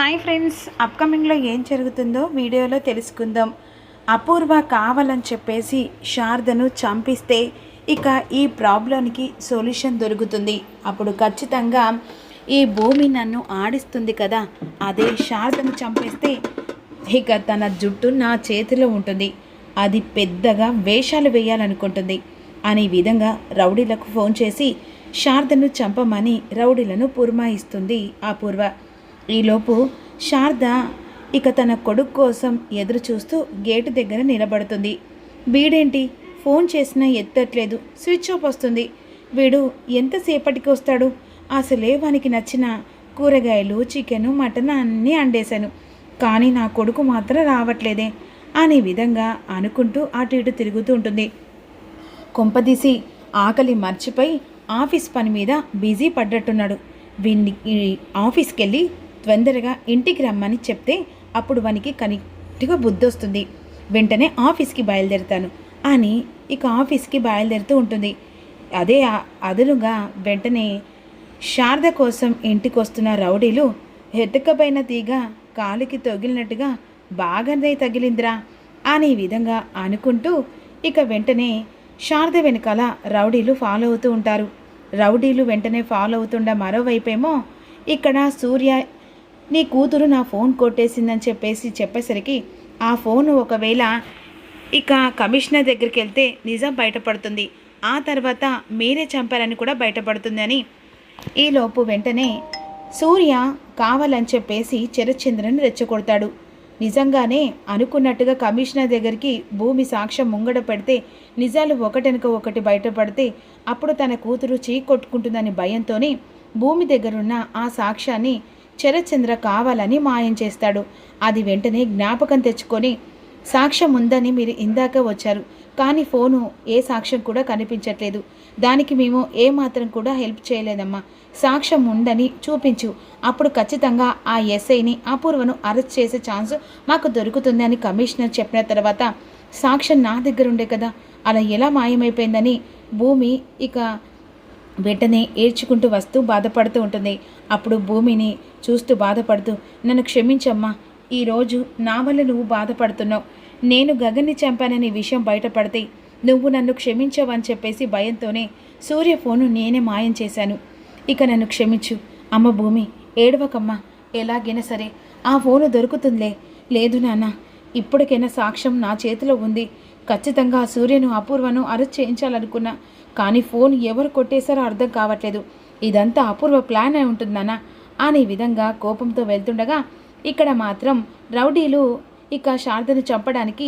Hi friends, అప్కమింగ్లో ఏం జరుగుతుందో వీడియోలో తెలుసుకుందాం. అపూర్వ కావాలని చెప్పేసి శారదను చంపిస్తే ఇక ఈ ప్రాబ్లంకి సొల్యూషన్ దొరుకుతుంది. అప్పుడు ఖచ్చితంగా ఈ భూమి నన్ను ఆడిస్తుంది కదా, అదే శారదను చంపేస్తే ఇక తన జుట్టు నా చేతిలో ఉంటుంది, అది పెద్దగా వేషాలు వేయాలనుకుంటుంది అనే విధంగా రౌడీలకు ఫోన్ చేసి శారదను చంపమని రౌడీలను పురమాయిస్తుంది అపూర్వ. ఈలోపు శారద ఇక తన కొడుకు కోసం ఎదురు చూస్తూ గేటు దగ్గర నిలబడుతుంది. వీడేంటి ఫోన్ చేసినా ఎత్తట్లేదు, స్విచ్ ఆఫ్ వస్తుంది. వీడు ఎంతసేపటికి వస్తాడు? అసలే వానికి నచ్చిన కూరగాయలు, చికెను, మటన్ అన్నీ అండేశాను, కానీ నా కొడుకు మాత్రం రావట్లేదే అనే విధంగా అనుకుంటూ అటు ఇటు తిరుగుతూ ఉంటుంది. కొంపదీసి ఆకలి మర్చిపోయి ఆఫీస్ పని మీద బిజీ పడ్డట్టున్నాడు. వీడిని ఆఫీస్కి వెళ్ళి తొందరగా ఇంటికి రమ్మని చెప్తే అప్పుడు వానికి కరెక్ట్గా బుద్ధి వస్తుంది. వెంటనే ఆఫీస్కి బయలుదేరుతాను అని ఇక ఆఫీస్కి బయలుదేరుతూ ఉంటుంది. అదే అదునుగా వెంటనే శారద కోసం ఇంటికి వస్తున్న రౌడీలు ఎత్తుకపోయిన తీగ కాలికి తగిలినట్టుగా బాగానే తగిలిందిరా అనే విధంగా అనుకుంటూ ఇక వెంటనే శారద వెనకాల రౌడీలు ఫాలో అవుతూ ఉంటారు. రౌడీలు వెంటనే ఫాలో అవుతుండ మరోవైపేమో ఇక్కడ సూర్య నీ కూతురు నా ఫోన్ కొట్టేసిందని చెప్పేసరికి ఆ ఫోన్ ఒకవేళ ఇక కమిషనర్ దగ్గరికి వెళ్తే నిజం బయటపడుతుంది, ఆ తర్వాత మీరే చంపారని కూడా బయటపడుతుంది అని ఈలోపు వెంటనే సూర్య కావాలని చెప్పేసి శరత్చంద్రని రెచ్చగొడతాడు. నిజంగానే అనుకున్నట్టుగా కమిషనర్ దగ్గరికి భూమి సాక్ష్యం ముంగడ పెడితే నిజాలు ఒకటెనక ఒకటి బయటపడితే అప్పుడు తన కూతురు చీకొట్టుకుంటుందని భయంతోనే భూమి దగ్గరున్న ఆ సాక్ష్యాన్ని శరత్చంద్ర కావాలని మాయం చేస్తాడు. అది వెంటనే జ్ఞాపకం తెచ్చుకొని సాక్ష్యం ఉందని మీరు ఇందాక వచ్చారు, కానీ ఫోను ఏ సాక్ష్యం కూడా కనిపించట్లేదు, దానికి మేము ఏమాత్రం కూడా హెల్ప్ చేయలేదమ్మా, సాక్ష్యం ఉందని చూపించు, అప్పుడు ఖచ్చితంగా ఆ ఎస్ఐని అపూర్వను అరెస్ట్ చేసే ఛాన్స్ మాకు దొరుకుతుంది అని కమిషనర్ చెప్పిన తర్వాత సాక్ష్యం నా దగ్గర ఉండే కదా, అలా ఎలా మాయమైపోయిందని భూమి ఇక వెంటనే ఏడ్చుకుంటూ వస్తూ బాధపడుతూ ఉంటుంది. అప్పుడు భూమిని చూస్తూ బాధపడుతూ నన్ను క్షమించమ్మా, ఈరోజు నా వల్ల నువ్వు బాధపడుతున్నావు, నేను గగన్ని చంపాననే విషయం బయటపడితే నువ్వు నన్ను క్షమించవని చెప్పేసి భయంతోనే సూర్య ఫోను నేనే మాయం చేశాను, ఇక నన్ను క్షమించు అమ్మ. భూమి ఏడవకమ్మా, ఎలాగైనా సరే ఆ ఫోను దొరుకుతుందిలే. లేదు నాన్న, ఇప్పటికైనా సాక్ష్యం నా చేతిలో ఉంది, ఖచ్చితంగా సూర్యను అపూర్వను అరెస్ట్ చేయించాలనుకున్నా, కానీ ఫోన్ ఎవరు కొట్టేశారో అర్థం కావట్లేదు, ఇదంతా అపూర్వ ప్లాన్ అయి ఉంటుందన్నా అనే విధంగా కోపంతో వెళ్తుండగా ఇక్కడ మాత్రం రౌడీలు ఇక శారదను చంపడానికి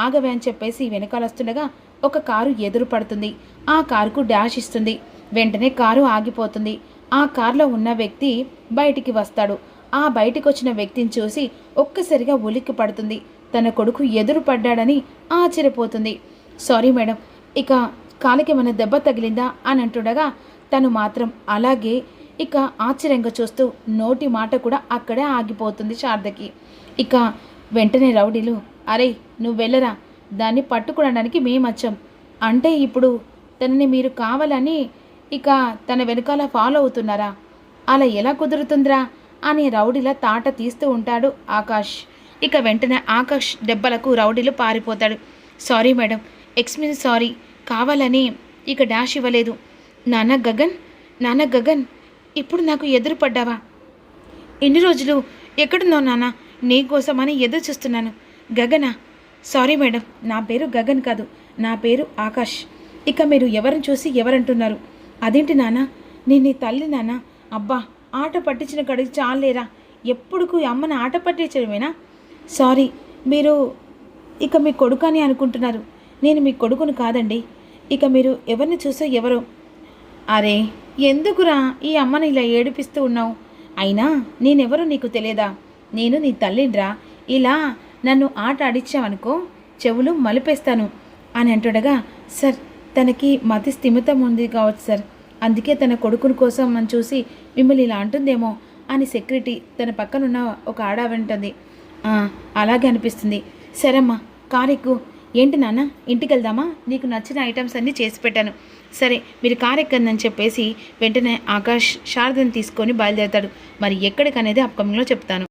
ఆగవే అని చెప్పేసి వెనకాలొస్తుండగా ఒక కారు ఎదురు పడుతుంది. ఆ కారుకు డాష్ ఇస్తుంది. వెంటనే కారు ఆగిపోతుంది. ఆ కారులో ఉన్న వ్యక్తి బయటికి వస్తాడు. ఆ బయటికి వచ్చిన వ్యక్తిని చూసి ఒక్కసారిగా ఉలిక్కి పడుతుంది. తన కొడుకు ఎదురు పడ్డాడని ఆశ్చర్యపోతుంది. సారీ మేడం, ఇక కాలికి ఏమైనా దెబ్బ తగిలిందా అని అంటుండగా తను మాత్రం అలాగే ఇక ఆశ్చర్యంగా చూస్తూ నోటి మాట కూడా అక్కడే ఆగిపోతుంది శారదకి. ఇక వెంటనే రౌడీలు అరే నువ్వు వెళ్ళరా, దాన్ని పట్టుకోవడానికి మేమొచ్చాం అంటే ఇప్పుడు తనని మీరు కావాలని ఇక తన వెనకాల ఫాలో అవుతున్నారా, అలా ఎలా కుదురుతుందిరా అని రౌడీల తాట తీస్తూ ఉంటాడు ఆకాష్. ఇక వెంటనే ఆకాష్ దెబ్బలకు రౌడీలు పారిపోతాడు. సారీ మేడం, ఎక్స్క్యూజ్ సారీ, కావాలని ఇక డాష్ ఇవ్వలేదు. నాన్న గగన్ ఇప్పుడు నాకు ఎదురు పడ్డావా? ఎన్ని రోజులు ఎక్కడున్నావు నాన్న, నీకోసమని ఎదురు చూస్తున్నాను. గగనా? సారీ మేడం, నా పేరు గగన్ కాదు, నా పేరు ఆకాష్. ఇక మీరు ఎవరిని చూసి ఎవరంటున్నారు? అదేంటి నాన్న, నేను నీ తల్లి నాన్న. అబ్బా, ఆట పట్టించిన కడిగి చాలేరా, ఎప్పుడుకు అమ్మని ఆట పట్టించడమేనా? సారీ, మీరు ఇక మీ కొడుకు అని అనుకుంటున్నారు, నేను మీ కొడుకును కాదండి. ఇక మీరు ఎవరిని చూసో ఎవరో. అరే ఎందుకురా ఈ అమ్మని ఇలా ఏడిపిస్తూ ఉన్నావు? అయినా నేనెవరో నీకు తెలియదా? నేను నీ తల్లిడ్రా, ఇలా నన్ను ఆట ఆడిచ్చావనుకో చెవులు మలిపేస్తాను అని అంటుండగా సార్ తనకి మతి స్థిమితం ఉంది కావచ్చు సార్, అందుకే తన కొడుకుని కోసం అని చూసి మిమ్మల్ని ఇలా అంటుందేమో అని సెక్యూరిటీ తన పక్కనున్న ఒక ఆడవంటుంది. అలాగే అనిపిస్తుంది. సరేమ్మా కారెక్కు. ఏంటి నాన్న ఇంటికి వెళ్దామా, నీకు నచ్చిన ఐటమ్స్ అన్నీ చేసి పెట్టాను, సరే మీరు కారు ఎక్కందని చెప్పేసి వెంటనే ఆకాష్ శారదను తీసుకొని బయలుదేరతాడు. మరి ఎక్కడికనేది అప్కమింగ్లో చెప్తాను.